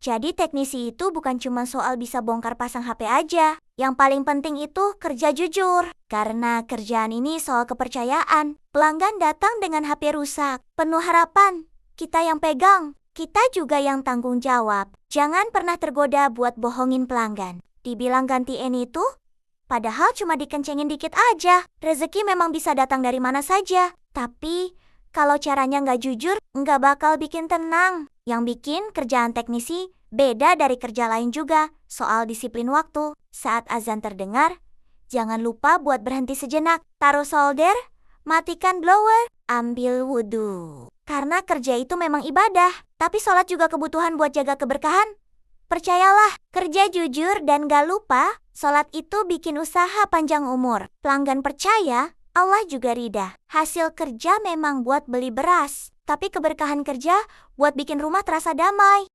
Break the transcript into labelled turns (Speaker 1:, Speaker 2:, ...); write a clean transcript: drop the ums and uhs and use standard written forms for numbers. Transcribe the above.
Speaker 1: Jadi teknisi itu bukan cuma soal bisa bongkar pasang HP aja. Yang paling penting itu kerja jujur. Karena kerjaan ini soal kepercayaan. Pelanggan datang dengan HP rusak, penuh harapan. Kita yang pegang, kita juga yang tanggung jawab. Jangan pernah tergoda buat bohongin pelanggan. Dibilang gantiin itu, padahal cuma dikencengin dikit aja. Rezeki memang bisa datang dari mana saja. Tapi kalau caranya nggak jujur, nggak bakal bikin tenang. Yang bikin kerjaan teknisi beda dari kerja lain juga, soal disiplin waktu. Saat azan terdengar, jangan lupa buat berhenti sejenak, taruh solder, matikan blower, ambil wudhu. Karena kerja itu memang ibadah, tapi sholat juga kebutuhan buat jaga keberkahan. Percayalah, kerja jujur dan gak lupa, sholat itu bikin usaha panjang umur. Pelanggan percaya, Allah juga ridha. Hasil kerja memang buat beli beras, tapi keberkahan kerja buat bikin rumah terasa damai.